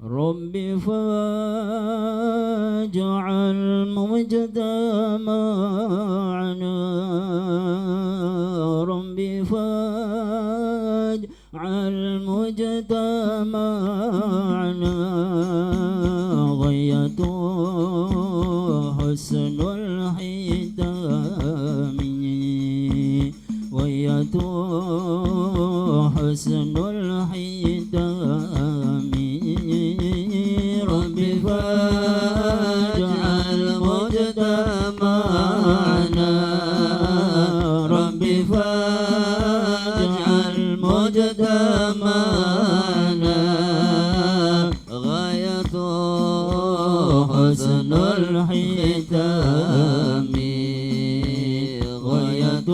رب فاجعل مجتمعنا رب فاجعل مجتمعنا غاية حسن الختام غاية حسن الختام رب فاجعل مجتمعنا رب فاجعل مجتمعنا غاية حسن الختام غاية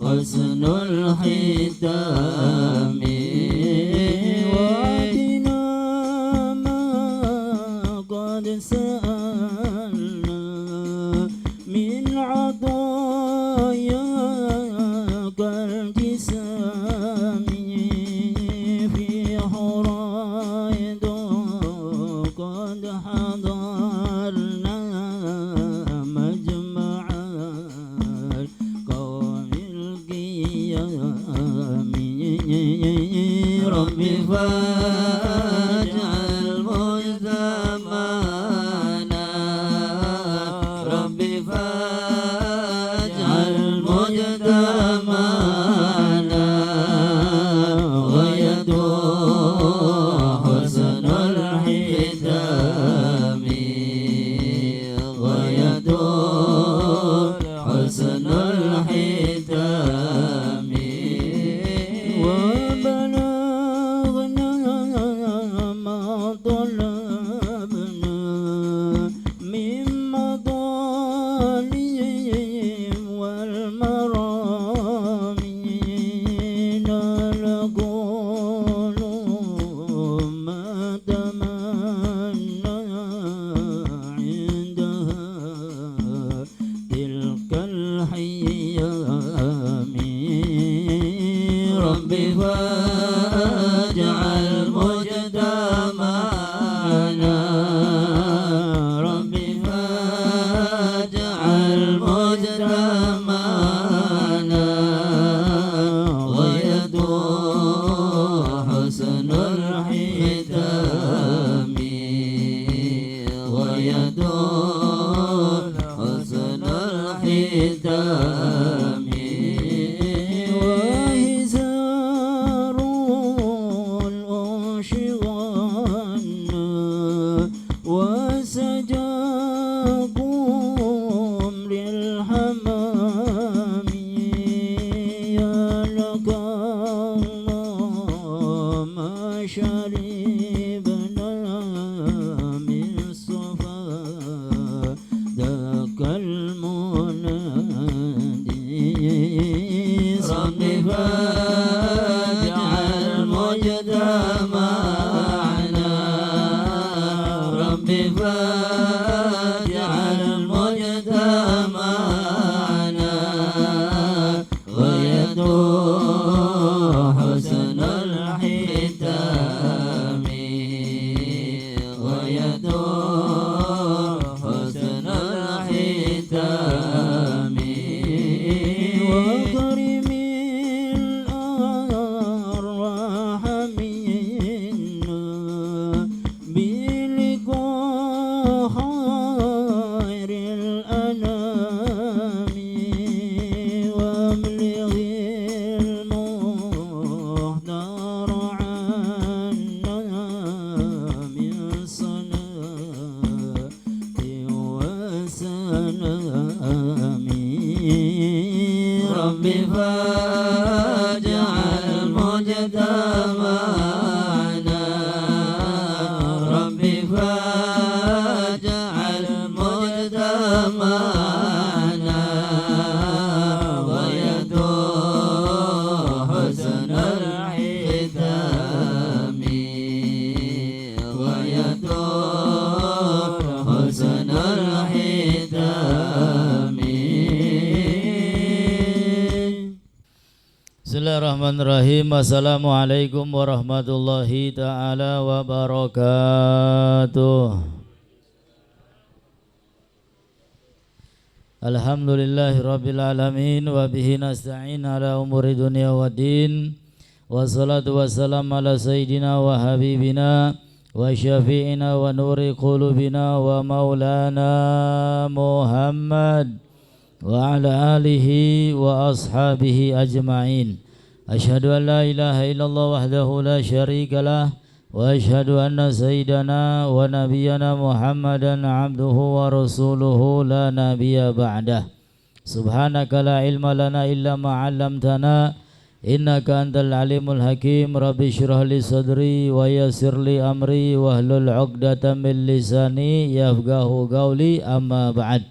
حسن الختام وآتنا ما قد سألنا من عطاياك الجسام في حرائض قد حضرنا مجمع القوم القيام رب فاجعل مجتمعنا رب فاجعل مجتمعنا غاية حسن الختام غاية حسن الختام وبلغنا ما طلبنا من مطالب والمرام نقول ما تمنى عندها تلك الحيام رب فاجعل مجتمعنا رب فاجعل مجتمعنا غاية حسن الختام غاية حسن الختام وهزار الأشغال وسجاكم للحمام يا لك الله ما شربنا من صفا ذاك المنادي رب فاجعل مجتمعنا رب فاجعل مجتمعنا غاية حسن الختام غاية حسن الختام وكرم الأرواح منا بلقاء Bismillahirrahmanirrahim. Assalamualaikum warahmatullahi ta'ala wabarakatuh. Alhamdulillahi rabbil alamin. Wa bihi nasta'in ala umuri dunia wa din. Wassalatu wassalam ala sayyidina wa habibina wa syafi'ina wa nuri qulubina wa maulana Muhammad wa ala alihi wa ashabihi ajma'in. Asyhadu an la ilaha illallah wahdahu la syarikalah wa asyhadu anna sayyidana wa nabiyyana Muhammadan abduhu wa rasuluhu la nabiyya ba'dah. Subhanaka la ilma lana illa ma 'allamtana innaka antal alimul hakim. Rabbi shrah li sadri wa yassir li amri wahlul 'uqdatam min lisani yafqahu qawli, amma ba'd.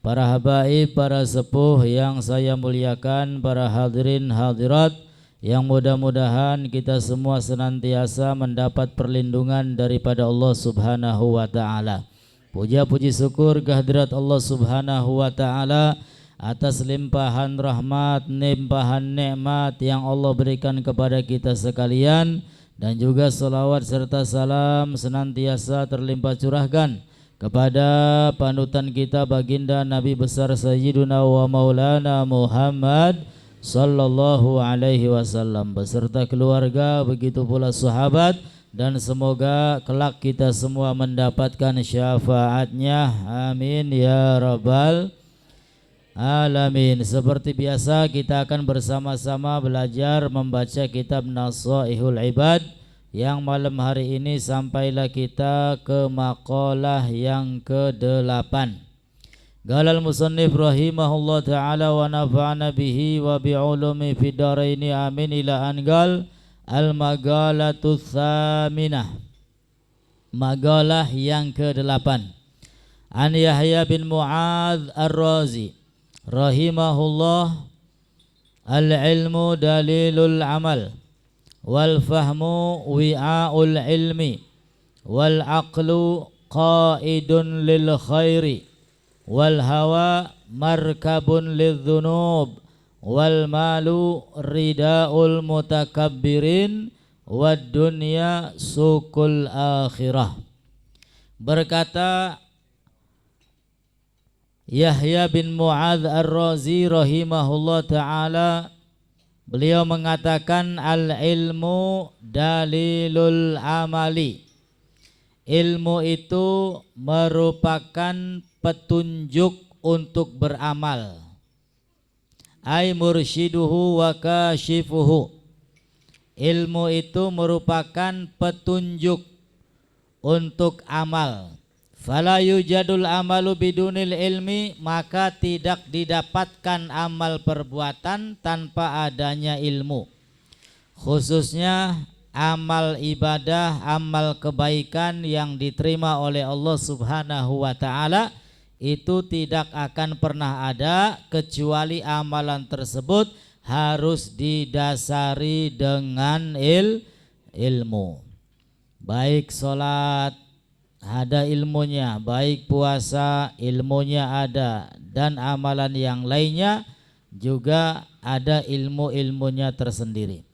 Para habaib, para sepuh yang saya muliakan, para hadirin hadirat yang mudah-mudahan kita semua senantiasa mendapat perlindungan daripada Allah Subhanahu wa ta'ala. Puja puji syukur kehadirat Allah Subhanahu wa ta'ala atas limpahan rahmat, limpahan nikmat yang Allah berikan kepada kita sekalian, dan juga salawat serta salam senantiasa terlimpah curahkan kepada panutan kita baginda Nabi besar Sayyiduna wa Maulana Muhammad sallallahu alaihi wasallam beserta keluarga, begitu pula sahabat, dan semoga kelak kita semua mendapatkan syafaatnya, amin ya rabbal alamin. Seperti biasa kita akan bersama-sama belajar membaca kitab Nasaihul Ibad, yang malam hari ini sampailah kita ke maqalah yang ke-8. Galal musannif rahimahullah ta'ala wa nafa'ana bihi wa bi'ulumi fid dharaini amin, ila angal al-maqalatu tsaminah, maqalah yang ke-8. An Yahya bin Mu'adz ar-Razi rahimahullah, al-ilmu dalilul amal wal fahmu wi'aul ilmi wal aqlu qaidun lil khairi wal hawa markabun lidh-dhunub wal malu ridaul mutakabbirin wad dunya sukul akhirah. Berkata Yahya bin Mu'adz ar-Razi rahimahullah ta'ala, beliau mengatakan al-ilmu dalilul amali. Ilmu itu merupakan petunjuk untuk beramal. Ai mursyiduhu wa kashifuhu. Ilmu itu merupakan petunjuk untuk amal. Fala yujadul amalu bidunil ilmi, maka tidak didapatkan amal perbuatan tanpa adanya ilmu. Khususnya amal ibadah, amal kebaikan yang diterima oleh Allah Subhanahu wa ta'ala, itu tidak akan pernah ada kecuali amalan tersebut harus didasari dengan ilmu. Baik sholat ada ilmunya, baik puasa ilmunya ada, dan amalan yang lainnya juga ada ilmu-ilmunya tersendiri.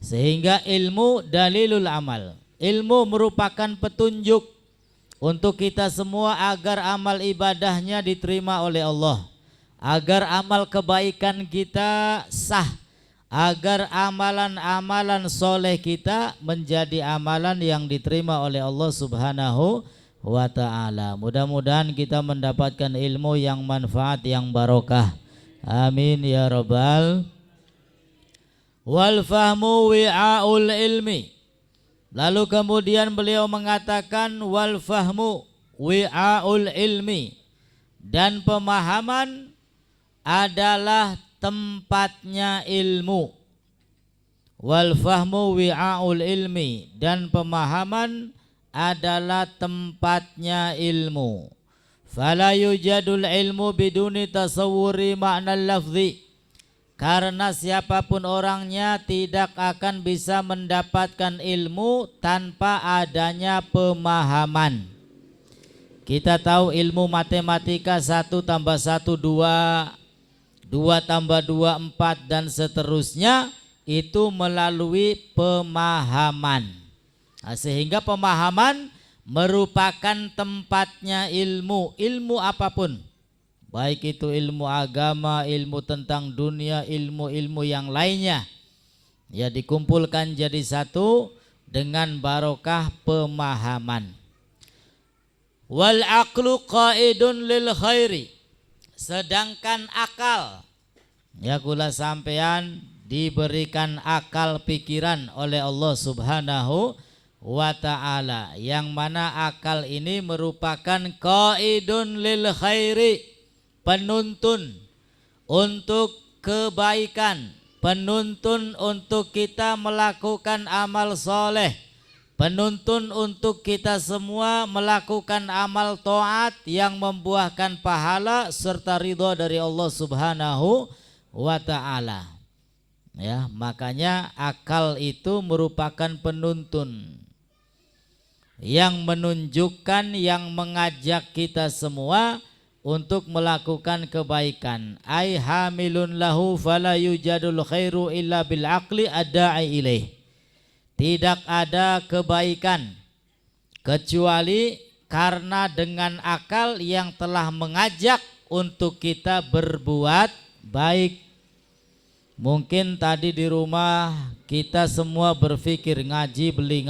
Sehingga ilmu dalilul amal. Ilmu merupakan petunjuk untuk kita semua agar amal ibadahnya diterima oleh Allah, agar amal kebaikan kita sah, agar amalan-amalan soleh kita menjadi amalan yang diterima oleh Allah Subhanahu wa ta'ala. Mudah-mudahan kita mendapatkan ilmu yang manfaat, yang barokah, amin ya rabbal. Wal fahmu wi'aul ilmi. Lalu kemudian beliau mengatakan wal fahmu wi'aul ilmi, dan pemahaman adalah tempatnya ilmu. Wal fahmu wi'aul ilmi, dan pemahaman adalah tempatnya ilmu. Fala yujadul ilmu biduni tasawwuri ma'nal lafzi, karena siapapun orangnya tidak akan bisa mendapatkan ilmu tanpa adanya pemahaman. Kita tahu ilmu matematika 1 tambah 1 2, 2 tambah 2 4, dan seterusnya itu melalui pemahaman. Nah, sehingga pemahaman merupakan tempatnya ilmu apapun. Baik itu ilmu agama, ilmu tentang dunia, ilmu-ilmu yang lainnya. Ya, dikumpulkan jadi satu dengan barokah pemahaman. Wal aqlu qaidun lil khairi. Sedangkan akal, ya kula sampean diberikan akal pikiran oleh Allah Subhanahu wa ta'ala, yang mana akal ini merupakan qaidun lil khairi, penuntun untuk kebaikan, penuntun untuk kita melakukan amal soleh, penuntun untuk kita semua melakukan amal taat yang membuahkan pahala serta ridha dari Allah Subhanahu wa ta'ala. Ya, makanya akal itu merupakan penuntun yang menunjukkan, yang mengajak kita semua untuk melakukan kebaikan. Ai hamilun lahu fala yujadul khairu illa bil aqli adda'i ilaih. Tidak ada kebaikan kecuali karena dengan akal yang telah mengajak untuk kita berbuat baik. Mungkin tadi di rumah kita semua berpikir ngaji beli.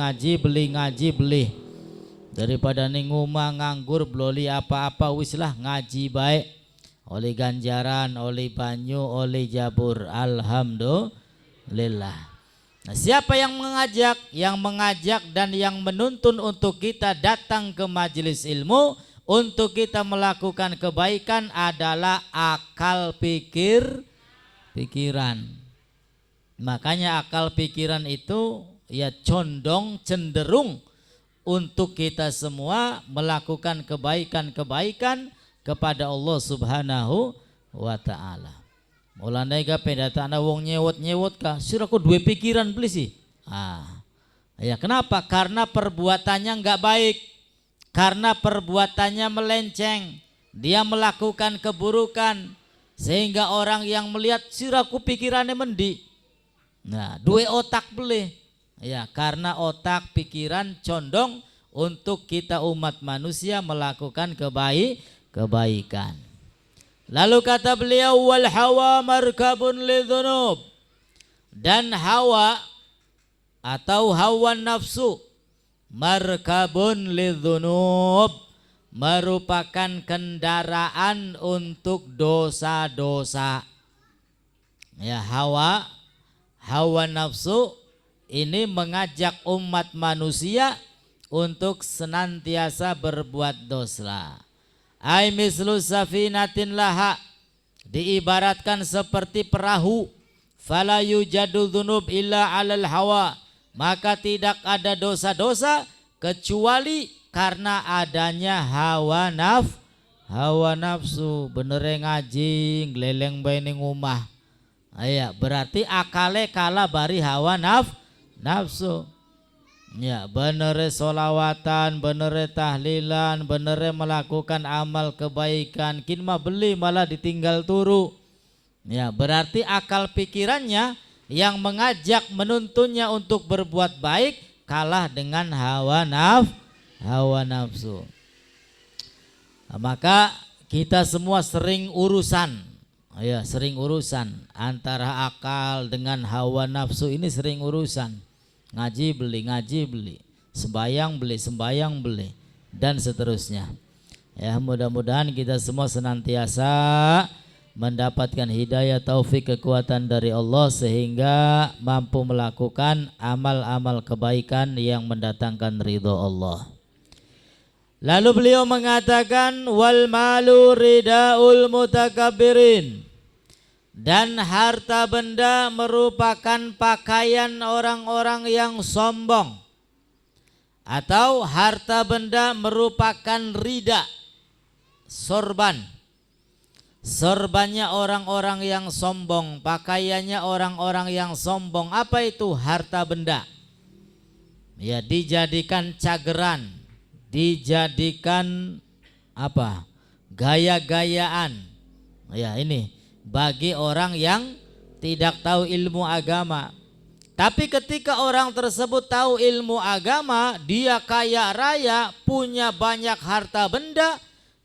Daripada ning omah nganggur bloli apa-apa, wis lah ngaji baik. Oleh ganjaran, oleh banyu, oleh jabur. Alhamdulillah. Nah, siapa yang mengajak? Yang mengajak dan yang menuntun untuk kita datang ke majelis ilmu untuk kita melakukan kebaikan adalah akal pikiran. Makanya akal pikiran itu ya cenderung untuk kita semua melakukan kebaikan-kebaikan kepada Allah Subhanahu wa ta'ala. Mulane ga pendatana wong nyewot kah siraku duwe pikiran beli sih. Ya kenapa? Karena perbuatannya enggak baik. Karena perbuatannya melenceng. Dia melakukan keburukan sehingga orang yang melihat siraku pikirannya mendi. Nah, duwe otak beli. Ya, karena otak pikiran condong untuk kita umat manusia melakukan kebaikan. Lalu kata beliau, wal hawa markabun lidzunub, dan hawa atau hawa nafsu markabun lidzunub merupakan kendaraan untuk dosa-dosa. Ya, hawa nafsu ini mengajak umat manusia untuk senantiasa berbuat dosa. Ai mislu safinatin laha, diibaratkan seperti perahu. Fala yujadu dzunub illa 'alal hawa, maka tidak ada dosa-dosa kecuali karena adanya hawa nafsu. Bener ngaji ngleleng bae ning omah. Aya berarti akale kalah bari hawa nafsu. Ya, bener solawatan, bener tahlilan, bener melakukan amal kebaikan, kin mah beli malah ditinggal turu. Ya, berarti akal pikirannya yang mengajak menuntunnya untuk berbuat baik kalah dengan hawa nafsu. Nah, maka kita semua sering urusan antara akal dengan hawa nafsu ini, sering urusan. Ngaji beli, sembayang beli, dan seterusnya. Ya, mudah-mudahan kita semua senantiasa mendapatkan hidayah, taufik, kekuatan dari Allah sehingga mampu melakukan amal-amal kebaikan yang mendatangkan ridho Allah. Lalu beliau mengatakan wal malu ridaul mutakabbirin, dan harta benda merupakan pakaian orang-orang yang sombong, atau harta benda merupakan rida, sorbannya orang-orang yang sombong, pakaiannya orang-orang yang sombong. Apa itu harta benda? Ya, dijadikan cageran, dijadikan apa? Gaya-gayaan. Ya, ini bagi orang yang tidak tahu ilmu agama. Tapi ketika orang tersebut tahu ilmu agama, dia kaya raya, punya banyak harta benda,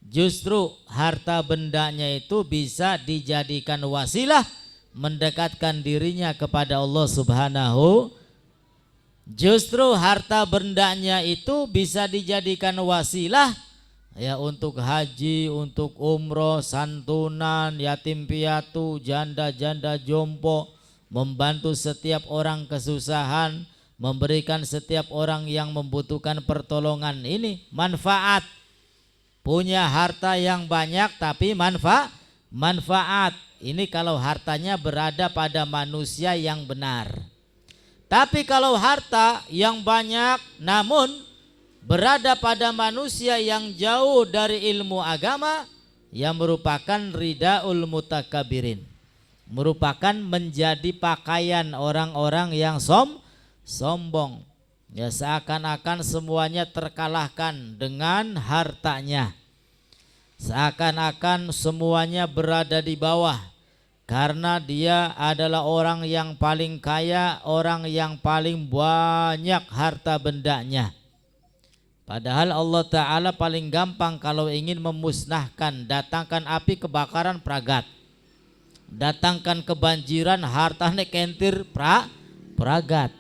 justru harta bendanya itu bisa dijadikan wasilah mendekatkan dirinya kepada Allah Subhanahu. Justru harta bendanya itu bisa dijadikan wasilah ya untuk haji, untuk umroh, santunan, yatim piatu, janda-janda jompo, membantu setiap orang kesusahan, memberikan setiap orang yang membutuhkan pertolongan. Ini manfaat. Punya harta yang banyak tapi manfaat. Ini kalau hartanya berada pada manusia yang benar. Tapi kalau harta yang banyak namun berada pada manusia yang jauh dari ilmu agama, yang merupakan ridaul mutakabirin, merupakan menjadi pakaian orang-orang yang sombong. Ya, seakan-akan semuanya terkalahkan dengan hartanya. Seakan-akan semuanya berada di bawah, karena dia adalah orang yang paling kaya, orang yang paling banyak harta bendanya. Padahal Allah Ta'ala paling gampang kalau ingin memusnahkan, datangkan api kebakaran pragat, datangkan kebanjiran hartanya kentir pragat.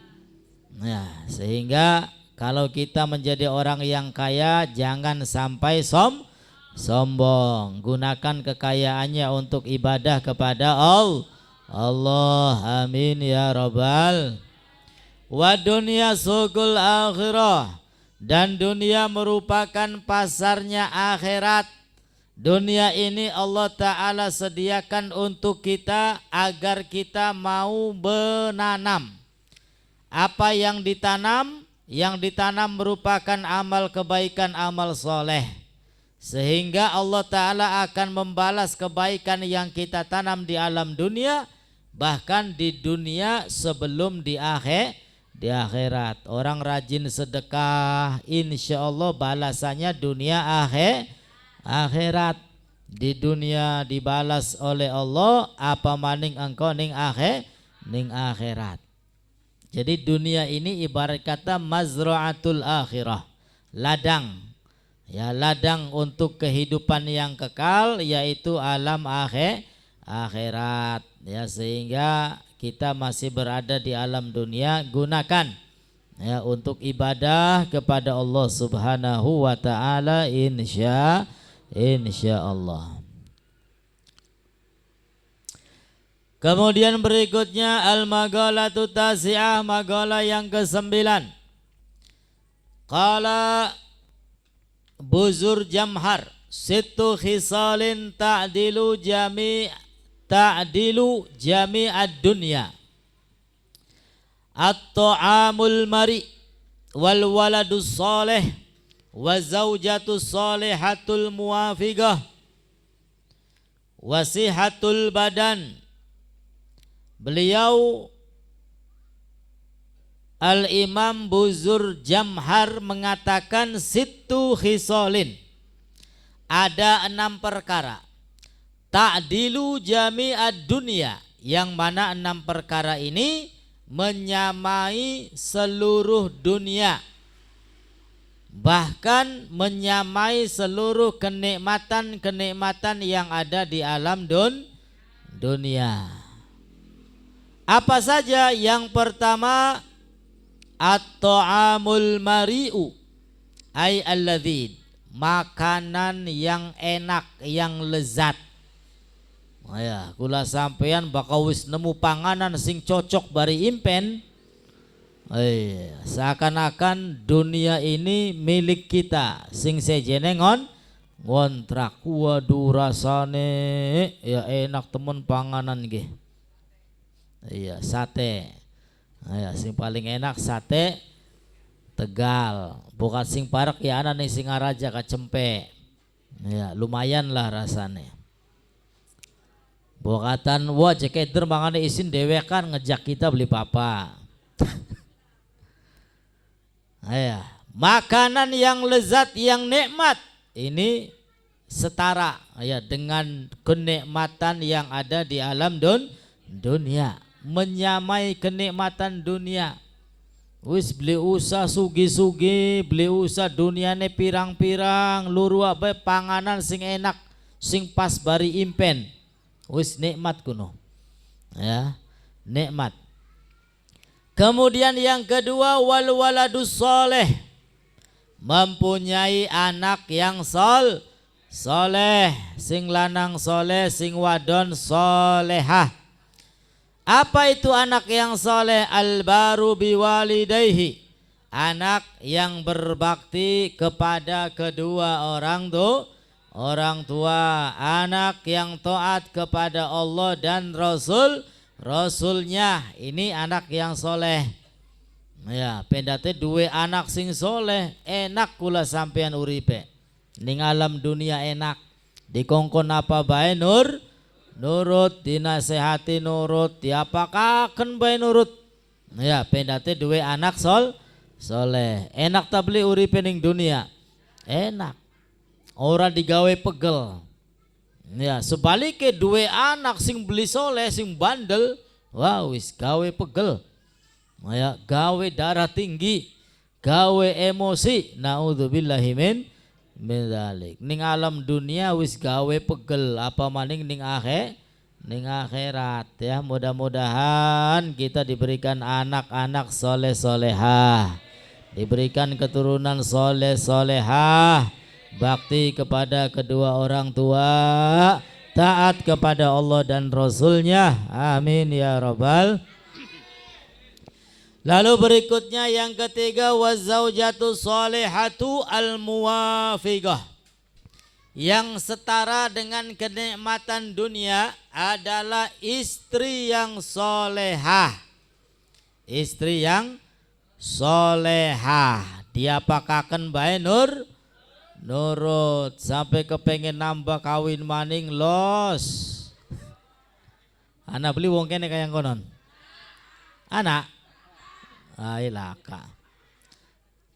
Nah, sehingga kalau kita menjadi orang yang kaya, jangan sampai sombong. Gunakan kekayaannya untuk ibadah kepada Allah. Amin ya rabbal. Wa dunya suqul akhirah, dan dunia merupakan pasarnya akhirat. Dunia ini Allah Ta'ala sediakan untuk kita agar kita mau menanam. Apa yang ditanam? Yang ditanam merupakan amal kebaikan, amal soleh. Sehingga Allah Ta'ala akan membalas kebaikan yang kita tanam di alam dunia, bahkan di dunia sebelum di akhirat. Orang rajin sedekah, insya Allah balasannya dunia akhirat. Di dunia dibalas oleh Allah, apa maning engkau ning akhirat. Jadi dunia ini ibarat kata mazra'atul akhirah, ladang. Ya, ladang untuk kehidupan yang kekal, yaitu alam akhirat. Ya, sehingga kita masih berada di alam dunia, gunakan ya untuk ibadah kepada Allah Subhanahu wa Ta'ala, insya Allah. Kemudian berikutnya al-maqalatu tasi'ah, maqalah yang ke-9. Qala Buzur Jamhar, sittu khisalin ta'dilu jami'ad dunya. At-ta'amul mari wal waladus salih wa zawjatus salihatul muwafiqah wasihatul badan. Beliau Al-Imam Buzur Jamhar mengatakan sittu khisalin, ada 6 perkara ta'dilu jami'ad dunya, yang mana 6 perkara ini menyamai seluruh dunia, bahkan menyamai seluruh kenikmatan yang ada di alam dunia. Apa saja? Yang pertama, at-ta'amul mari'u ay alladzid, makanan yang enak, yang lezat. Oh ya, kula sampean bakal wis nemu panganan sing cocok bari impen. Seakan-akan dunia ini milik kita, sing sejene ngontrak. Waduh, rasane ya enak temen panganan nggih. Iya, sate. Ya, sing paling enak sate Tegal. Bukan sing parak ya ana ning Singaraja Kacempe. Ya, lumayan lah rasanya. Bokatan wah cekeder mangane isin dewekan ngejak kita beli papa. Ya, makanan yang lezat, yang nikmat ini setara ya dengan kenikmatan yang ada di alam dunia. menyamai kenikmatan dunia. Wis beli usah sugi-sugi, beli usah duniane pirang-pirang, luru abe panganan sing enak, sing pas bari impen. Wis nikmat kuno. Ya, nikmat. Kemudian yang kedua wal waladus soleh, mempunyai anak yang soleh, sing lanang soleh, sing wadon solehah. Apa itu anak yang soleh? Al-baru biwalidayhi, anak yang berbakti kepada kedua orang tua, anak yang taat kepada Allah dan Rasulnya. Ini anak yang soleh. Ya, pendate dua anak sing soleh, enak kula sampean uripe. Ning alam dunia enak, dikongkon apa bae nurut, dinasehati nurut, diapakaken bae nurut. Ya, pendate duwe anak soleh. Enak ta beli uripe ning dunia? Enak. Ora digawe pegel. Ya, sebaliknya duwe anak sing beli soleh, sing bandel, wah wis gawe pegel. Ya, gawe darah tinggi, gawe emosi. Naudzubillahi min dzalik. Ning alam dunia wis gawe pegel, apa maning ning akhirat ya. Mudah-mudahan kita diberikan anak-anak soleh solehah, diberikan keturunan soleh solehah, bakti kepada kedua orang tua, taat kepada Allah dan Rasulnya. Amin ya rabbal. Lalu berikutnya yang ketiga wazaujatu solehatu al-muwafiqah, yang setara dengan kenikmatan dunia adalah istri yang solehah. Istri yang solehah, diapakaken bae nurut, sampai kepengen nambah kawin maning los. Anak beli wong kene kaya konon. Anak laka.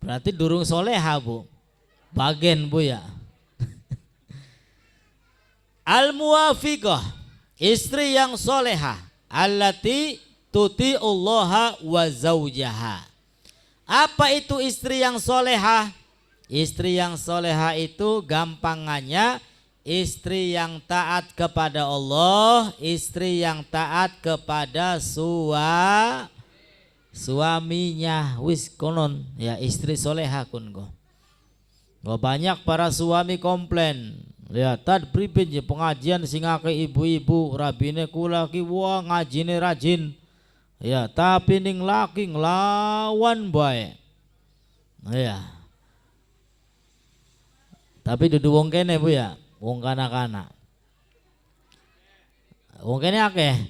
Berarti durung soleha bu, bagen bu ya. Al-muwafiqah, istri yang soleha, allati tuti'ullaha wa zaujaha. Apa itu istri yang soleha? Istri yang soleha itu gampangannya istri yang taat kepada Allah, istri yang taat kepada suaminya. Wis konon ya istri soleha kun go. Banyak para suami komplain, ya tad pripun je pengajian sing akeh ibu-ibu, rabine kula ki wah ngajine rajin. Ya tapi ning laki nglawan bae. Ya. Tapi dudu wong kene bu ya, wong kanak-kanak. Wong kene akeh.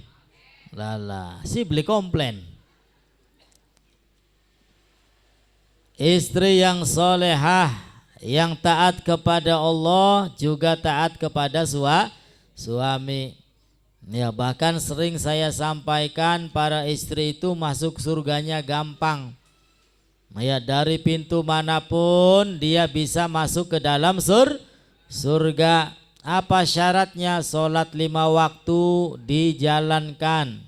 Lala, si beli komplain. Istri yang solehah, yang taat kepada Allah juga taat kepada suami. Ya, bahkan sering saya sampaikan para istri itu masuk surganya gampang. Ya, dari pintu manapun dia bisa masuk ke dalam surga. Apa syaratnya? Sholat 5 waktu dijalankan,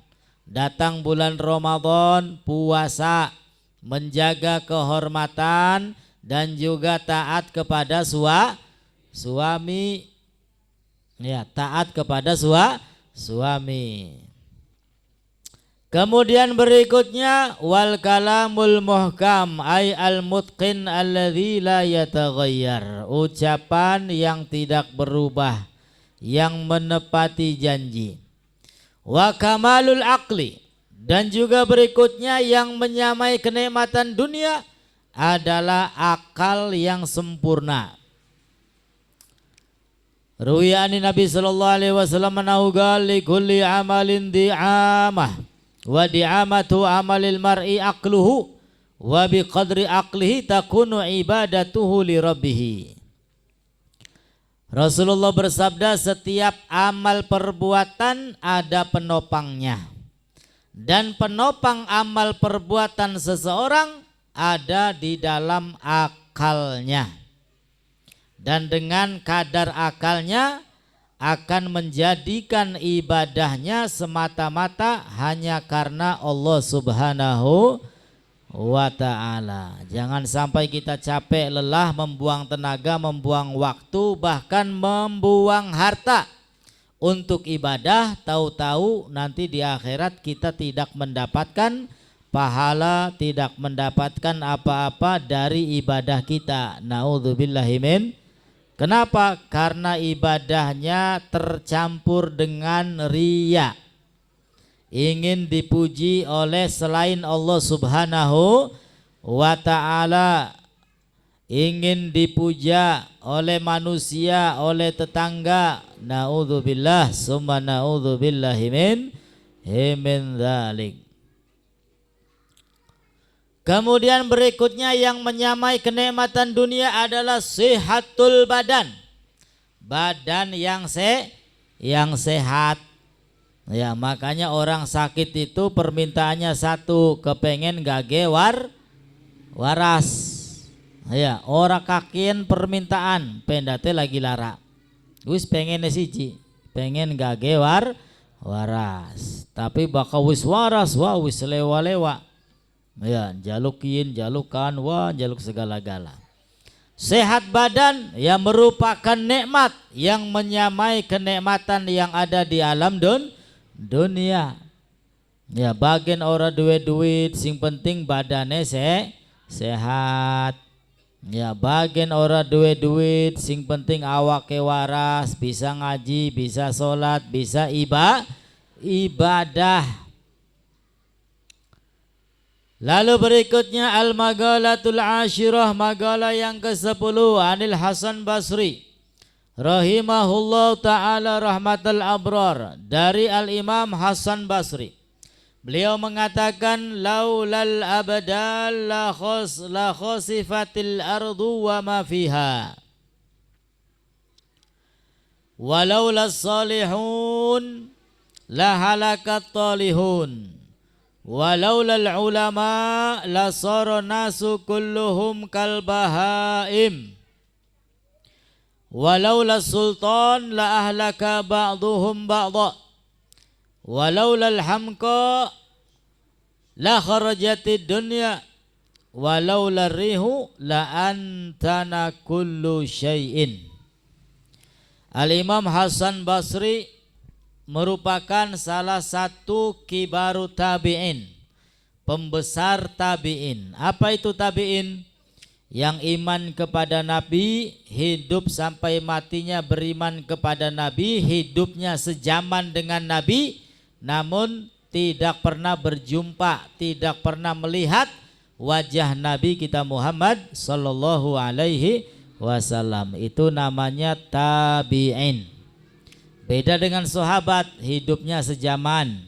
datang bulan Ramadan puasa, menjaga kehormatan dan juga taat kepada suami. Ya, taat kepada suami. Kemudian berikutnya wal kalamul muhkam ay al mutqin alladzi la yataghayyar, ucapan yang tidak berubah, yang menepati janji. Wa kamalul aqli, dan juga berikutnya yang menyamai kenikmatan dunia adalah akal yang sempurna. Ruwiyani Nabi sallallahu alaihi wasallam anahu qala kulli amalin di'amah wa di'amatu amalil mar'i aqluhu wa biqadri aqlihi takunu ibadatuhu li rabbih. Rasulullah bersabda, setiap amal perbuatan ada penopangnya, dan penopang amal perbuatan seseorang ada di dalam akalnya. Dan dengan kadar akalnya akan menjadikan ibadahnya semata-mata hanya karena Allah Subhanahu wa ta'ala. Jangan sampai kita capek lelah membuang tenaga, membuang waktu, bahkan membuang harta untuk ibadah, tahu-tahu nanti di akhirat kita tidak mendapatkan pahala, tidak mendapatkan apa-apa dari ibadah kita. Naudzubillahi min. Kenapa? Karena ibadahnya tercampur dengan riya. Ingin dipuji oleh selain Allah Subhanahu wa ta'ala, ingin dipuja oleh manusia, oleh tetangga. Naudzubillah summa naudzubillahi min dzalik. Kemudian berikutnya yang menyamai kenikmatan dunia adalah sihatul badan. Badan yang sehat. Ya, makanya orang sakit itu permintaannya satu, kepengen gage waras. Ya, orang kakian permintaan, pendate lagi lara. Wis pengen siji, pengen gage waras. Tapi bakal wis waras, wah wis lewa-lewa. Ya, jalukin, jalukan, wah jaluk segala-gala. Sehat badan yang merupakan nikmat yang menyamai kenikmatan yang ada di alam dunia. Ya, bagian orang duit sing penting badannya sehat. Ya, bagian orang duit sing penting awake waras, bisa ngaji, bisa sholat, bisa ibadah. Lalu berikutnya al-magalatul ashirah, magalah yang ke-10 anil Hasan Basri rahimahullah ta'ala rahmatal abrar, dari al-Imam Hasan Basri. Beliau mengatakan laulal abdal la khosifatil ardu wa ma fiha walaulas salihun la halakat talihun walaulal ulama la sara nasu kulluhum kal bahaim walaulas sultan la ahlaka ba'duhum ba'dha walaulal hamqa la kharajatid dunya walaular rihu la antana kullu syai'in. Al-Imam Hasan Basri merupakan salah satu kibaru tabi'in, pembesar tabi'in. Apa itu tabi'in? Yang iman kepada Nabi, hidup sampai matinya beriman kepada Nabi, hidupnya sejaman dengan Nabi, namun tidak pernah berjumpa, tidak pernah melihat wajah Nabi kita Muhammad sallallahu alaihi wasallam. Itu namanya tabi'in. Beda dengan sahabat, hidupnya sejaman,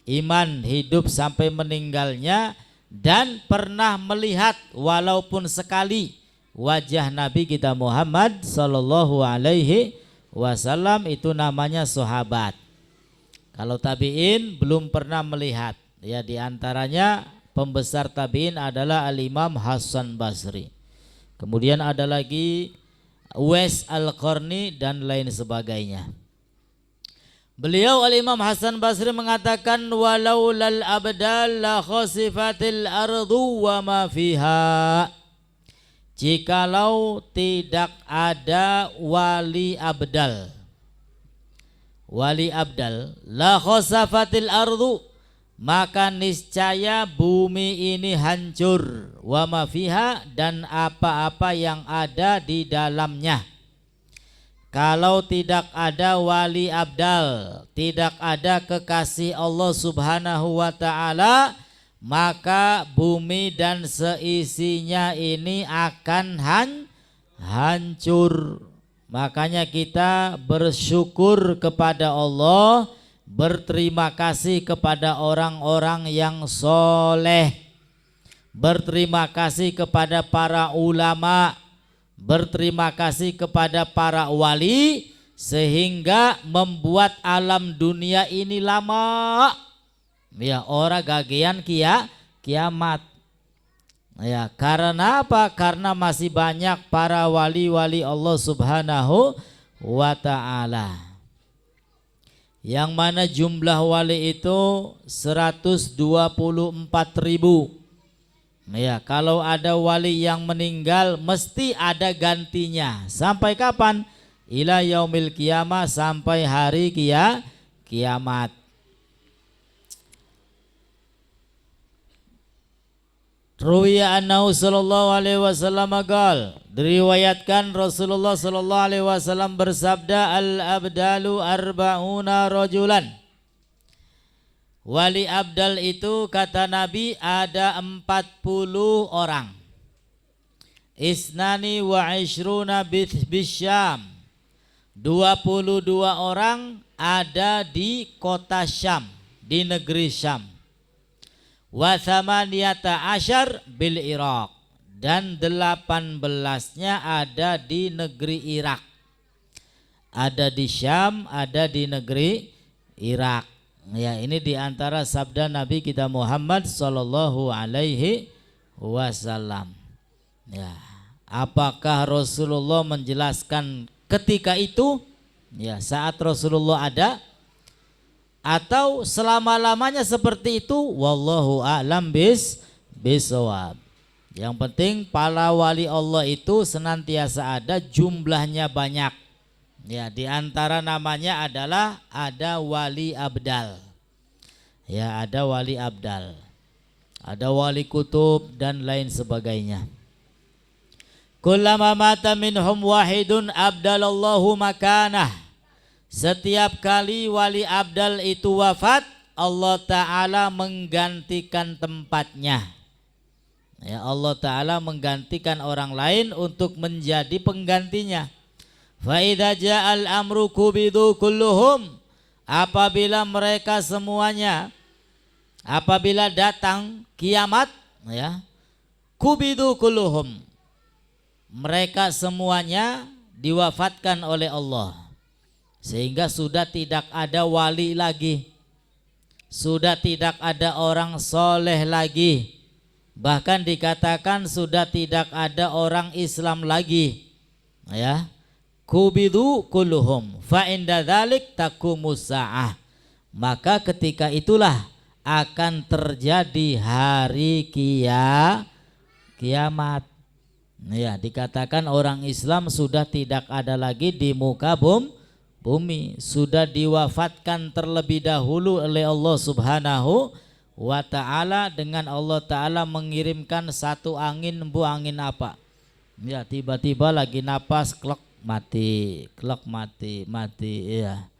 iman hidup sampai meninggalnya, dan pernah melihat walaupun sekali wajah Nabi kita Muhammad sallallahu alaihi wasallam. Itu namanya sahabat. Kalau tabi'in belum pernah melihat. Ya, diantaranya pembesar tabi'in adalah al-Imam Hasan Basri. Kemudian ada lagi Uwais Al-Qarni dan lain sebagainya. Beliau al-Imam Hasan Basri mengatakan walaulal abdal la khosifatil ardu wa ma fiha. Jikalau tidak ada wali abdal, la khosafatil ardu, maka niscaya bumi ini hancur, wa ma fiha, dan apa-apa yang ada di dalamnya. Kalau tidak ada wali abdal, tidak ada kekasih Allah Subhanahu wa ta'ala, maka bumi dan seisinya ini akan hancur. Makanya kita bersyukur kepada Allah, berterima kasih kepada orang-orang yang soleh, berterima kasih kepada para ulama, berterima kasih kepada para wali, sehingga membuat alam dunia ini lama. Ya, orang gagian kiamat. Ya, karena apa? Karena masih banyak para wali-wali Allah Subhanahu wa ta'ala. yang mana jumlah wali itu 124.000. Ya, kalau ada wali yang meninggal mesti ada gantinya. Sampai kapan? Ila yaumil qiyamah, sampai hari kiamat. Ruwiya annahu sallallahu alaihi wasallam qala, diriwayatkan Rasulullah sallallahu alaihi wasallam bersabda, al abdalu arba'una rajulan. Wali abdal itu kata Nabi ada 40 orang. Isnani wa ishruna bisyam, 22 orang ada di kota Syam, di negeri Syam. Wa thamaniyata asyar bil Iraq, dan 18-nya ada di negeri Irak. Ada di Syam, ada di negeri Irak. Ya, ini diantara sabda Nabi kita Muhammad sallallahu alaihi wasallam. Ya, apakah Rasulullah menjelaskan ketika itu, ya saat Rasulullah ada, atau selama-lamanya seperti itu? Wallahu a'lam bisawab. Yang penting para wali Allah itu senantiasa ada, jumlahnya banyak. Ya, di antara namanya adalah ada wali abdal. Ya, ada wali abdal. Ada wali kutub dan lain sebagainya. Kullama mata minhum wahidun abdalallahu makanah. Setiap kali wali abdal itu wafat, Allah Ta'ala menggantikan tempatnya. Ya, Allah Ta'ala menggantikan orang lain untuk menjadi penggantinya. Fa idza ja'al amru kubidu kulluhum, apabila mereka semuanya, apabila datang kiamat, ya, kubidu kulluhum, mereka semuanya diwafatkan oleh Allah. Sehingga sudah tidak ada wali lagi, sudah tidak ada orang soleh lagi, bahkan dikatakan sudah tidak ada orang Islam lagi. Ya, kubidu kulluhum fa inda dzalik taqumus saah, maka ketika itulah akan terjadi hari kiamat. Ya, dikatakan orang Islam sudah tidak ada lagi di muka bumi, sudah diwafatkan terlebih dahulu oleh Allah Subhanahu wa Ta'ala, dengan Allah Ta'ala mengirimkan satu angin, angin apa? Ya, tiba-tiba lagi napas, klek mati, ya,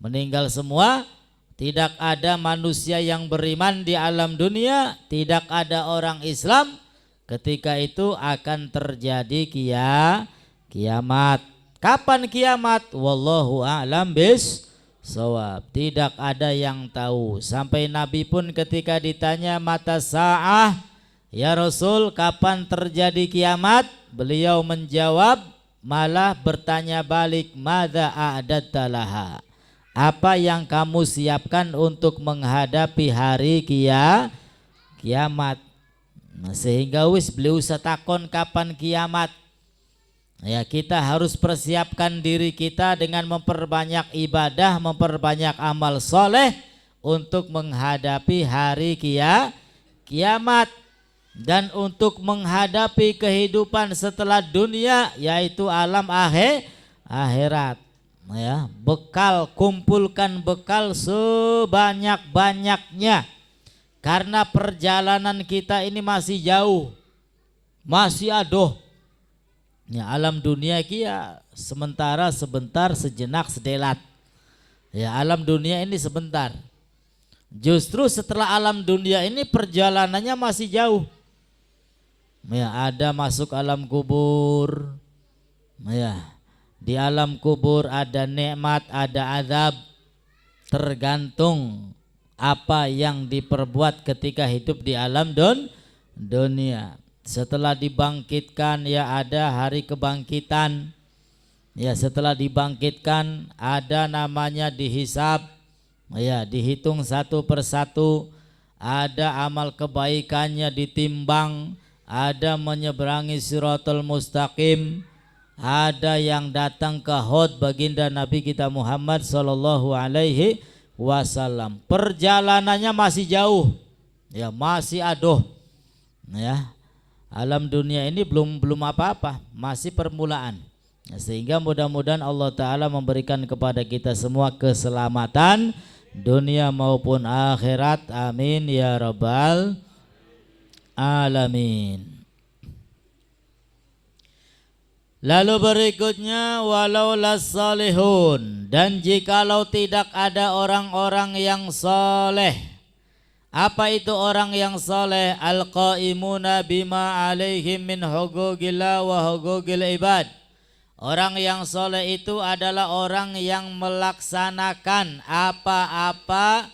meninggal semua. Tidak ada manusia yang beriman di alam dunia, tidak ada orang Islam. Ketika itu akan terjadi kiamat. Kapan kiamat? Wallahu a'lam bissawab. Tidak ada yang tahu. Sampai Nabi pun ketika ditanya mata sa'ah, ya Rasul, kapan terjadi kiamat? Beliau menjawab, malah bertanya balik, madza a'dadta laha, apa yang kamu siapkan untuk menghadapi hari kiamat? Nah, sehingga beliau setakon kapan kiamat. Ya, kita harus persiapkan diri kita dengan memperbanyak ibadah, memperbanyak amal soleh untuk menghadapi hari kiamat dan untuk menghadapi kehidupan setelah dunia, yaitu alam akhirat. Ya, bekal, kumpulkan bekal sebanyak-banyaknya, karena perjalanan kita ini masih jauh, masih adoh. Ya, alam dunia kia sementara, sebentar, sejenak, sedelat. Ya, alam dunia ini sebentar. Justru setelah alam dunia ini perjalanannya masih jauh. Ya, ada masuk alam kubur. Ya, di alam kubur ada nikmat, ada azab, tergantung apa yang diperbuat ketika hidup di alam dunia. Setelah dibangkitkan, ya ada hari kebangkitan. Ya, setelah dibangkitkan ada namanya dihisab. Ya, dihitung satu persatu. Ada amal kebaikannya ditimbang, ada menyeberangi Shiratal Mustaqim, ada yang datang ke Hud baginda Nabi kita Muhammad sallallahu alaihi wasallam. Perjalanannya masih jauh, ya masih aduh, ya alam dunia ini belum apa-apa, masih permulaan. Ya, sehingga mudah-mudahan Allah Ta'ala memberikan kepada kita semua keselamatan dunia maupun akhirat. Amin ya rabbal alamin. Lalu berikutnya walau lasalihun, dan jikalau tidak ada orang-orang yang soleh. Apa itu orang yang soleh? Al-qaimuna bima alaihim min hugugillah wa hugugil ibad. Orang yang soleh itu adalah orang yang melaksanakan apa-apa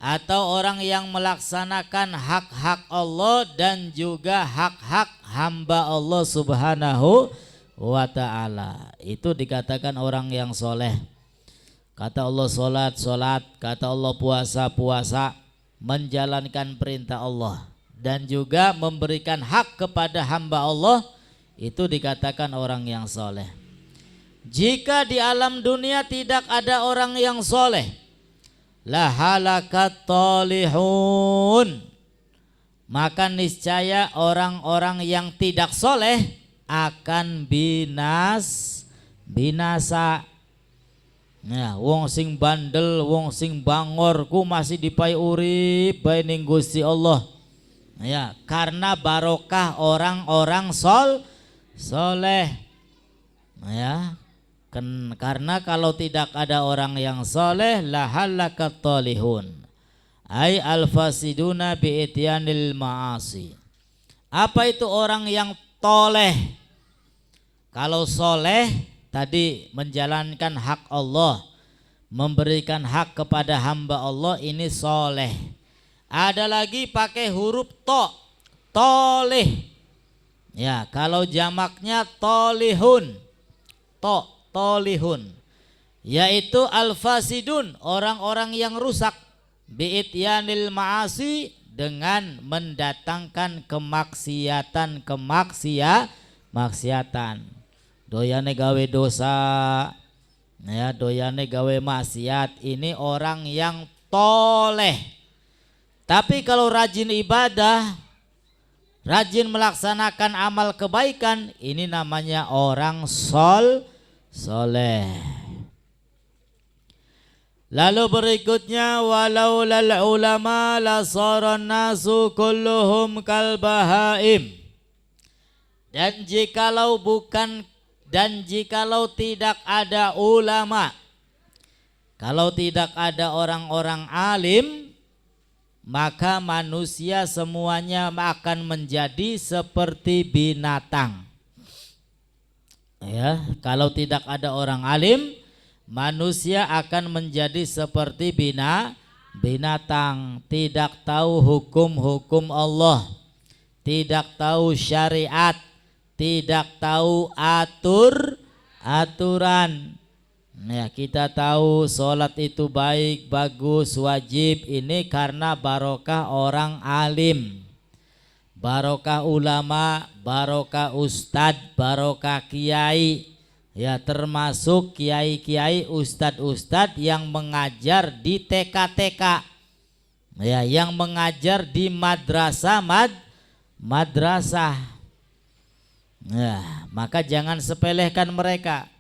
atau orang yang melaksanakan hak-hak Allah dan juga hak-hak hamba Allah Subhanahu wa ta'ala. Itu dikatakan orang yang soleh. Kata Allah solat, solat. Kata Allah puasa, puasa. Menjalankan perintah Allah dan juga memberikan hak kepada hamba Allah, itu dikatakan orang yang soleh. Jika di alam dunia tidak ada orang yang soleh, la halakat talihun, maka niscaya orang-orang yang tidak soleh akan binasa. Nah, wong sing bandel, wong sing bangor ku masih dipai urip bae ning Gusti Allah. Ya, karena barokah orang-orang soleh. Ya. Karena kalau tidak ada orang yang soleh la halakat talihun. Ai al-fasiduna bi ityanil ma'asi. Apa itu orang yang toleh? Kalau soleh tadi menjalankan hak Allah, memberikan hak kepada hamba Allah, ini soleh. Ada lagi pakai huruf to, toleh. Ya, kalau jamaknya tolihun, to, tolihun, yaitu al-fasidun, orang-orang yang rusak, bi'ityanil ma'asi, dengan mendatangkan kemaksiatan. Doyane gawe dosa, ya doyane gawe maksiat, ini orang yang toleh. Tapi kalau rajin ibadah, rajin melaksanakan amal kebaikan, ini namanya orang soleh. Lalu berikutnya walau lal ulama la saran nasu kulluhum kal bahaim. Dan jikalau tidak ada ulama, kalau tidak ada orang-orang alim, maka manusia semuanya akan menjadi seperti binatang. Ya, kalau tidak ada orang alim, manusia akan menjadi seperti binatang, tidak tahu hukum-hukum Allah, tidak tahu syariat, tidak tahu aturan. Ya, kita tahu sholat itu baik, bagus, wajib, ini karena barokah orang alim, barokah ulama, barokah ustadz, barokah kiai. Ya, termasuk kiai-kiai, ustadz-ustadz yang mengajar di TK-TK, ya, yang mengajar di madrasah. Ya, maka jangan sepelehkan mereka,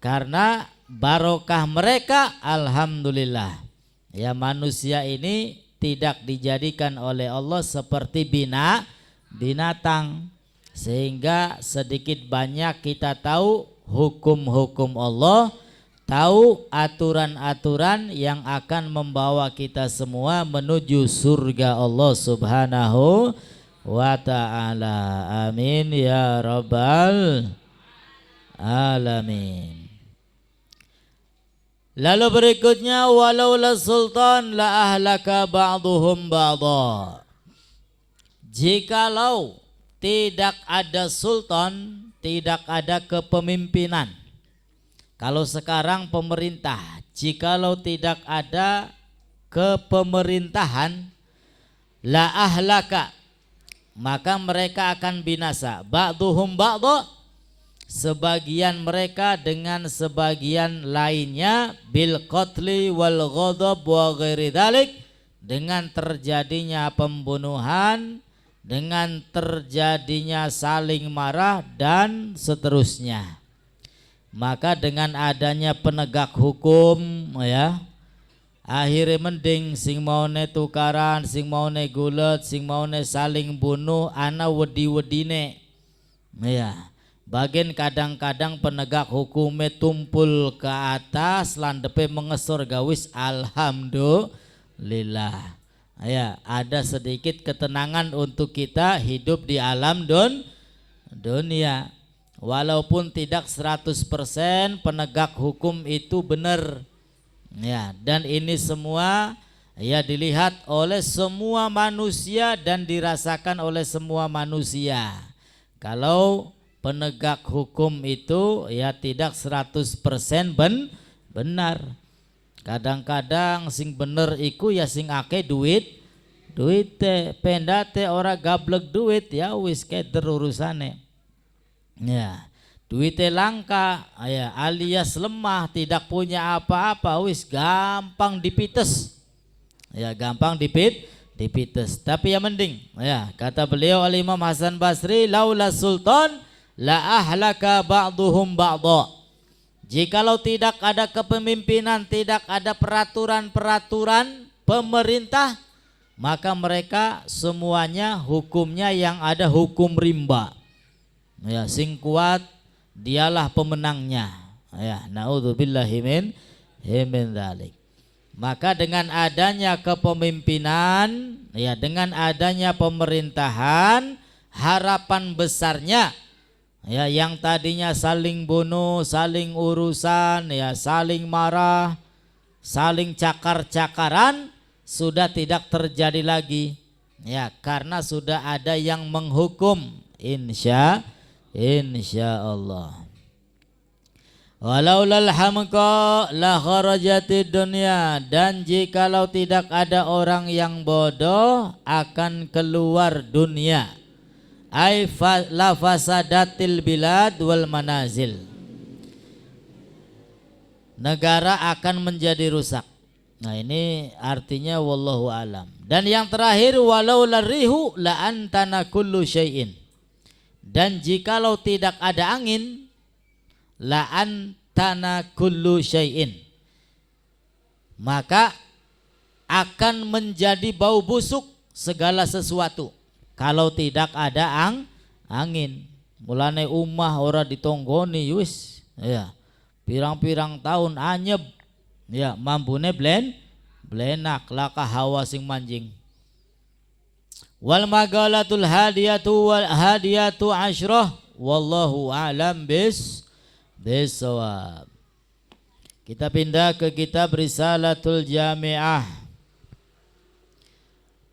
karena barokah mereka alhamdulillah. Ya, manusia ini tidak dijadikan oleh Allah seperti binatang, sehingga sedikit banyak kita tahu hukum-hukum Allah, tahu aturan-aturan yang akan membawa kita semua menuju surga Allah Subhanahu wa ta'ala. Amin ya rabbal alamin. Lalu berikutnya walau la sultan la ahlaka ba'duhum ba'dha. Jikalau tidak ada sultan, tidak ada kepemimpinan. Kalau sekarang pemerintah, jikalau tidak ada kepemerintahan, la ahlaka, maka mereka akan binasa. Ba'duhum ba'dha, sebagian mereka dengan sebagian lainnya bil qatli wal ghadab wa ghairi dzalik, dengan terjadinya pembunuhan, dengan terjadinya saling marah dan seterusnya. Maka dengan adanya penegak hukum ya, akhirnya mending sing maune tukaran, sing maune gulet, sing maune saling bunuh ana wedi-wedine. Ya. Bagian kadang-kadang penegak hukumnya tumpul ke atas landepe mengesor gawis alhamdulillah. Ya, ada sedikit ketenangan untuk kita hidup di alam dunia. Walaupun tidak 100% penegak hukum itu benar. Ya, dan ini semua ya dilihat oleh semua manusia dan dirasakan oleh semua manusia. Kalau penegak hukum itu ya tidak 100% benar. Kadang-kadang sing bener iku ya sing akeh duit teh pendate ora gablek duit ya wis keder urusane. Ya, duitnya langka ya alias lemah, tidak punya apa-apa, wis gampang dipites. Ya, gampang dipites. Tapi ya mending ya kata beliau Al-Imam Hasan Basri, laula sultan la ahlaka ba'duhum ba'dha. Jikalau tidak ada kepemimpinan, tidak ada peraturan-peraturan pemerintah, maka mereka semuanya hukumnya yang ada hukum rimba. Ya, sing kuat dialah pemenangnya. Ya, naudzubillahi min dzalik. Maka dengan adanya kepemimpinan, ya dengan adanya pemerintahan, harapan besarnya ya yang tadinya saling bunuh, saling urusan, ya saling marah, saling cakar-cakaran sudah tidak terjadi lagi. Ya, karena sudah ada yang menghukum insya Allah. Walaulal hamqa la kharajatid dunya, dan jikalau tidak ada orang yang bodoh akan keluar dunia. Ai la fasadatil bilad wal manazil, negara akan menjadi rusak. Nah ini artinya wallahu alam. Dan yang terakhir walau larihu la antana kullu syai'in, dan jikalau tidak ada angin la antana kullu syai'in, maka akan menjadi bau busuk segala sesuatu. Kalau tidak ada angin, mulane umah ora ditonggoni wis ya pirang-pirang tahun anyep ya mampune blenak laka hawa sing manjing. Wal magalatul hadiyatu asyrah wallahu a'lam bisawab. Kita pindah ke kitab Risalatul Jami'ah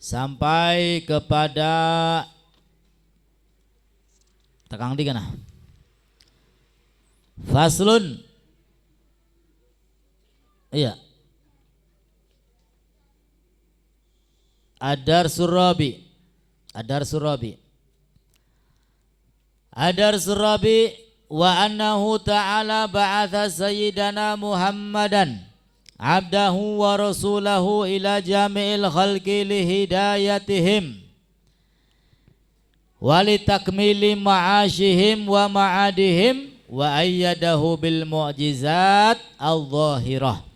sampai kepada tekang di kana faslun. Iya, Adar Surabi wa annahu ta'ala ba'atha sayyidana Muhammadan abdahu wa rasulahu ila jami'il khalqi li hidayatihim wa li takmili ma'ashihim wa ma'adihim wa ayyadahu bil mu'jizat al-zahirah.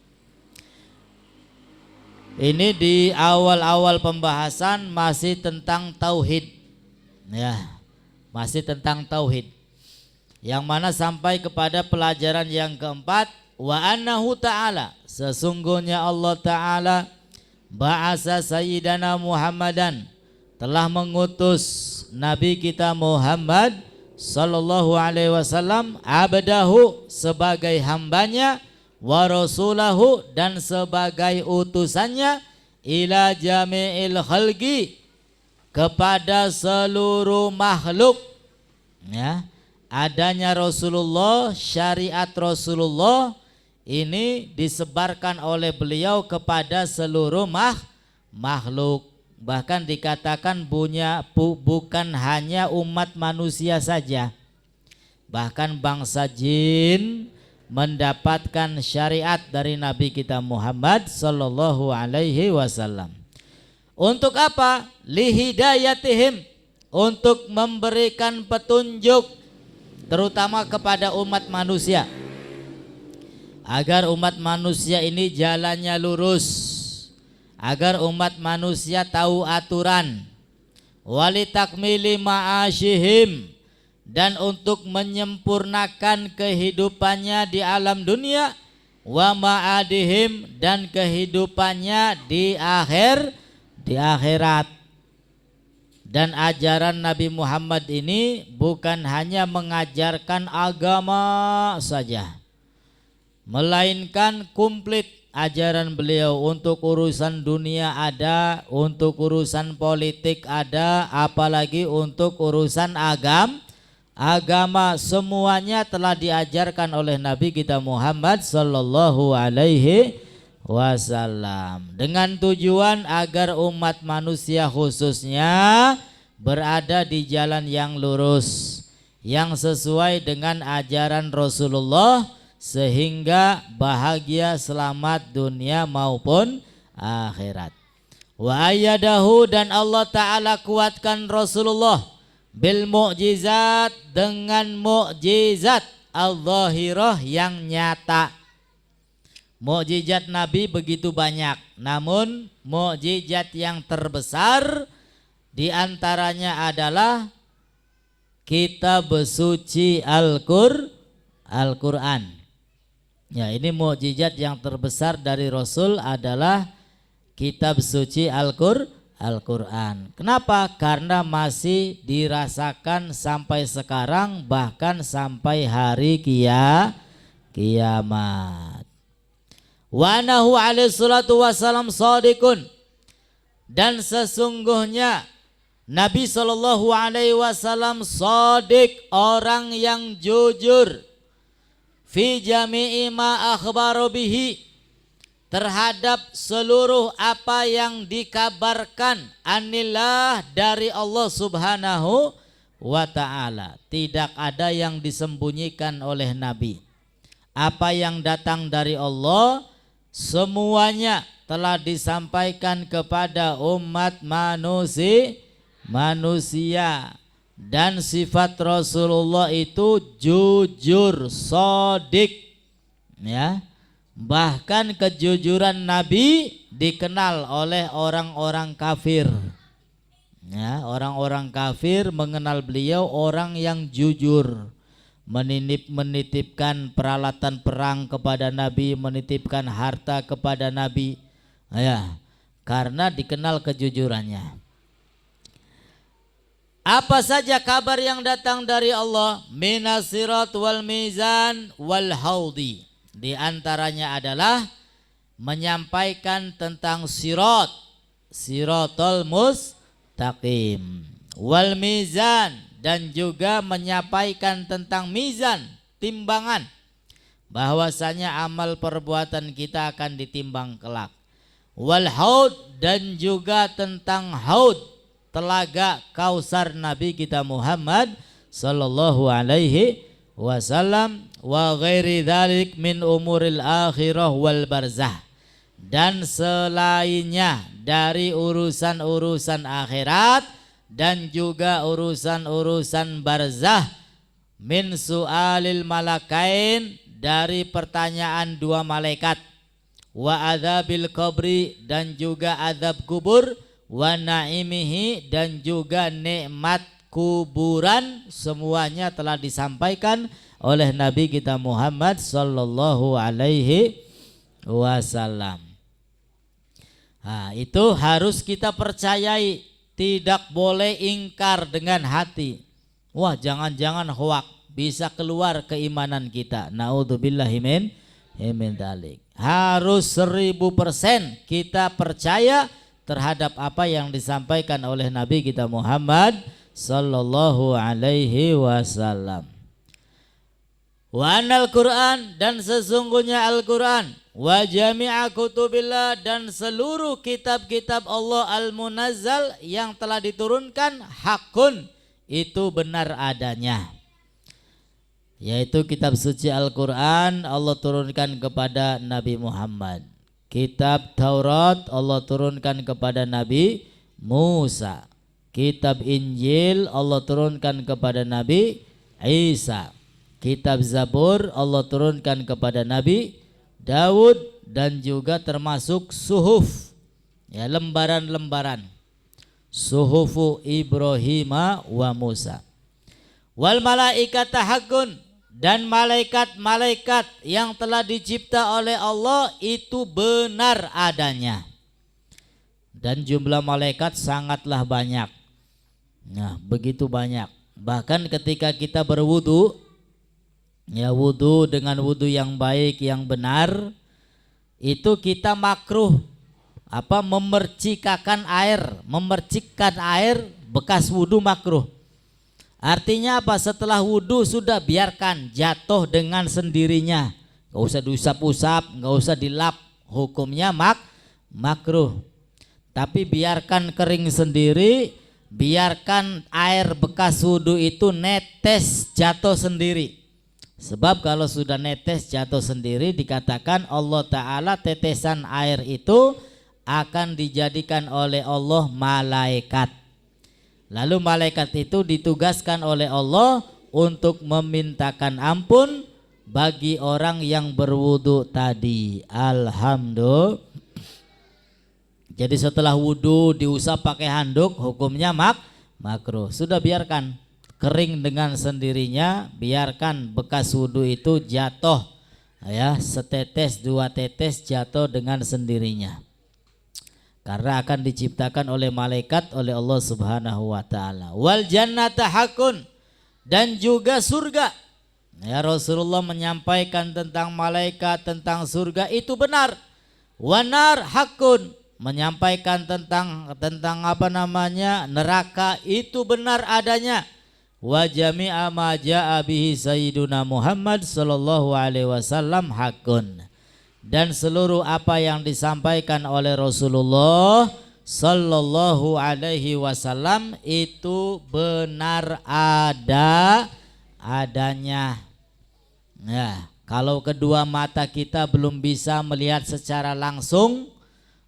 Ini di awal-awal pembahasan masih tentang tauhid ya, masih tentang tauhid, yang mana sampai kepada pelajaran yang keempat. Wa annahu ta'ala, sesungguhnya Allah Ta'ala ba'asa sayyidana Muhammadan, telah mengutus Nabi kita Muhammad sallallahu alaihi wasallam, abdahu sebagai hambanya, wa rasulahu dan sebagai utusannya, ila jami'il khalqi kepada seluruh makhluk ya. Adanya Rasulullah, syariat Rasulullah ini disebarkan oleh beliau kepada seluruh makhluk. Bahkan dikatakan bukan hanya umat manusia saja, Bahkan bangsa jin mendapatkan syariat dari Nabi kita Muhammad sallallahu alaihi wasallam. Untuk apa? Lihidayatihim, untuk memberikan petunjuk terutama kepada umat manusia, agar umat manusia ini jalannya lurus, agar umat manusia tahu aturan, walitakmili ma'asyihim, dan untuk menyempurnakan kehidupannya di alam dunia, wa ma'adihim, dan kehidupannya di akhirat. Dan ajaran Nabi Muhammad ini bukan hanya mengajarkan agama saja, melainkan komplit ajaran beliau. Untuk urusan dunia ada, untuk urusan politik ada, apalagi untuk urusan agama, semuanya telah diajarkan oleh Nabi kita Muhammad sallallahu alaihi wasallam, dengan tujuan agar umat manusia khususnya berada di jalan yang lurus, yang sesuai dengan ajaran Rasulullah, sehingga bahagia selamat dunia maupun akhirat. Wa ayyadahu, dan Allah Ta'ala kuatkan Rasulullah bil mu'jizat, dengan mu'jizat al-zahirah, yang nyata. Mukjizat Nabi begitu banyak, namun mukjizat yang terbesar diantaranya adalah kitab suci Al-Quran. Ya, ini mukjizat yang terbesar dari Rasul adalah kitab suci Al-Quran. Kenapa? Karena masih dirasakan sampai sekarang, bahkan sampai hari kiamat. Wa nahu alaihi salatu wassalam shadiqun, dan sesungguhnya Nabi sallallahu alaihi wasallam shadiq, orang yang jujur, fi jami'i ma akhbaru bihi, terhadap seluruh apa yang dikabarkan anillah, dari Allah subhanahu wa ta'ala. Tidak ada yang disembunyikan oleh Nabi. Apa yang datang dari Allah semuanya telah disampaikan kepada umat manusia. Dan sifat Rasulullah itu jujur, shadiq, ya. Bahkan kejujuran Nabi dikenal oleh orang-orang kafir, ya. Orang-orang kafir mengenal beliau orang yang jujur, menitipkan peralatan perang kepada Nabi, menitipkan harta kepada Nabi, ya, karena dikenal kejujurannya. Apa saja kabar yang datang dari Allah, minas sirat wal mizan wal haudi, di antaranya adalah menyampaikan tentang sirat, siratul mustaqim, wal mizan, dan juga menyampaikan tentang mizan, timbangan, bahwasanya amal perbuatan kita akan ditimbang kelak. Wal haud, dan juga tentang haud, telaga Kausar Nabi kita Muhammad sallallahu alaihi wasallam, wa ghairi dzalik min umuril akhirah wal barzah, dan selainnya dari urusan-urusan akhirat dan juga urusan-urusan barzah, min su'alil malakain, dari pertanyaan dua malaikat, wa adzabil qabri, dan juga azab kubur, wa naimihi, dan juga nikmat kuburan, semuanya telah disampaikan oleh Nabi kita Muhammad sallallahu alaihi wasallam. Nah, itu harus kita percayai, tidak boleh ingkar dengan hati. Wah, jangan-jangan hoak, bisa keluar keimanan kita. Naudzubillahi min dzalik. Harus 1000% kita percaya terhadap apa yang disampaikan oleh Nabi kita Muhammad sallallahu alaihi wasallam. Wa anal Quran, dan sesungguhnya Al-Quran, wa jami'a kutubillah, dan seluruh kitab-kitab Allah al-munazzal yang telah diturunkan, hakun, itu benar adanya. yaitu kitab suci Al-Quran Allah turunkan kepada Nabi Muhammad. Kitab Taurat Allah turunkan kepada Nabi Musa. Kitab Injil Allah turunkan kepada Nabi Isa. Kitab Zabur Allah turunkan kepada Nabi Daud, dan juga termasuk suhuf, ya, lembaran-lembaran, suhufu Ibrahim wa Musa. Wal malaikata haqqun, dan malaikat-malaikat yang telah dicipta oleh Allah itu benar adanya, dan jumlah malaikat sangatlah banyak. Nah, begitu banyak. Bahkan ketika kita berwudu, ya, wudu dengan wudu yang baik, yang benar, itu kita makruh memercikkan air bekas wudu makruh. Artinya apa? Setelah wudu sudah biarkan jatuh dengan sendirinya, nggak usah diusap-usap, nggak usah dilap, hukumnya makruh. Tapi biarkan kering sendiri, biarkan air bekas wudu itu netes jatuh sendiri. Sebab kalau sudah netes jatuh sendiri, dikatakan Allah Ta'ala tetesan air itu akan dijadikan oleh Allah malaikat. Lalu malaikat itu ditugaskan oleh Allah untuk memintakan ampun bagi orang yang berwudu tadi. Alhamdulillah. Jadi setelah wudu diusap pakai handuk, hukumnya makruh. Sudah biarkan kering dengan sendirinya, biarkan bekas wudu itu jatuh, ya, setetes dua tetes jatuh dengan sendirinya, karena akan diciptakan oleh malaikat oleh Allah Subhanahu wa taala. Wal jannata hakun, dan juga surga. Ya, Rasulullah menyampaikan tentang malaikat, tentang surga itu benar. Wanar hakun, menyampaikan tentang neraka itu benar adanya. Wa jami'a ma ja'a bihi sayyiduna Muhammad sallallahu alaihi wasallam hakun, dan seluruh apa yang disampaikan oleh Rasulullah sallallahu alaihi wasallam itu benar adanya. Ya, kalau kedua mata kita belum bisa melihat secara langsung,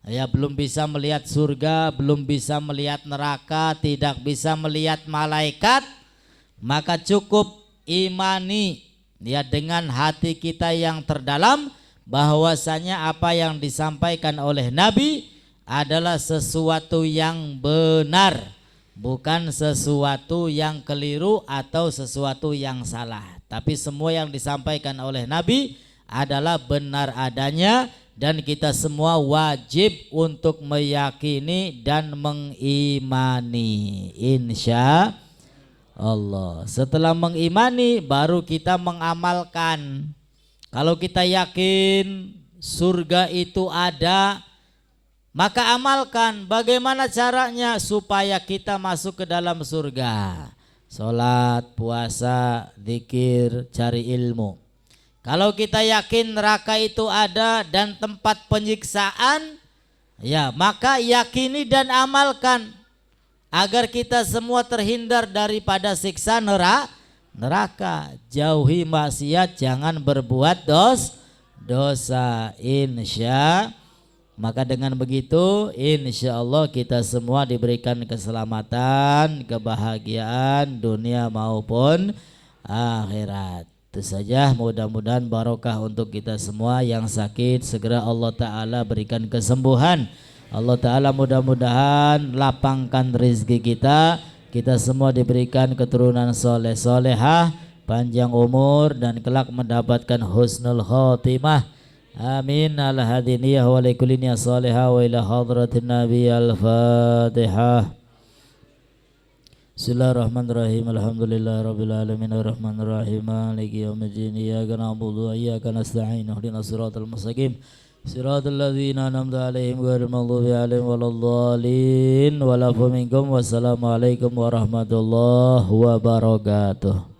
ya, belum bisa melihat surga, belum bisa melihat neraka, tidak bisa melihat malaikat, maka cukup imani, ya, dengan hati kita yang terdalam bahwasanya apa yang disampaikan oleh Nabi adalah sesuatu yang benar, bukan sesuatu yang keliru atau sesuatu yang salah. Tapi semua yang disampaikan oleh Nabi adalah benar adanya, dan kita semua wajib untuk meyakini dan mengimani, insya Allah. Setelah mengimani baru kita mengamalkan. Kalau kita yakin surga itu ada, maka amalkan. Bagaimana caranya supaya kita masuk ke dalam surga? Salat, puasa, zikir, cari ilmu. Kalau kita yakin neraka itu ada dan tempat penyiksaan, ya, maka yakini dan amalkan agar kita semua terhindar daripada siksa neraka. Jauhi maksiat, jangan berbuat dosa, insya. Maka dengan begitu insya Allah kita semua diberikan keselamatan, kebahagiaan dunia maupun akhirat. Itu saja, mudah-mudahan barokah untuk kita semua. Yang sakit segera Allah Ta'ala berikan kesembuhan. Allah Ta'ala mudah-mudahan lapangkan rezeki kita. Kita semua diberikan keturunan soleh solehah, panjang umur, dan kelak mendapatkan husnul khotimah. Amin. Al-hadiniyah wa likullinya salihah wa ila hadratin nabi al-fatihah. Bismillahirrahmanirrahim. Alhamdulillahi rabbil alamin arrahmanir rahim maliki yaumiddin iyyaka na'budu wa iyyaka nasta'in ihdinas siratal mustaqim siratal ladzina an'amta 'alaihim ghairil maghdubi 'alaihim waladdallin. Wassalamualaikum warahmatullahi wabarakatuh.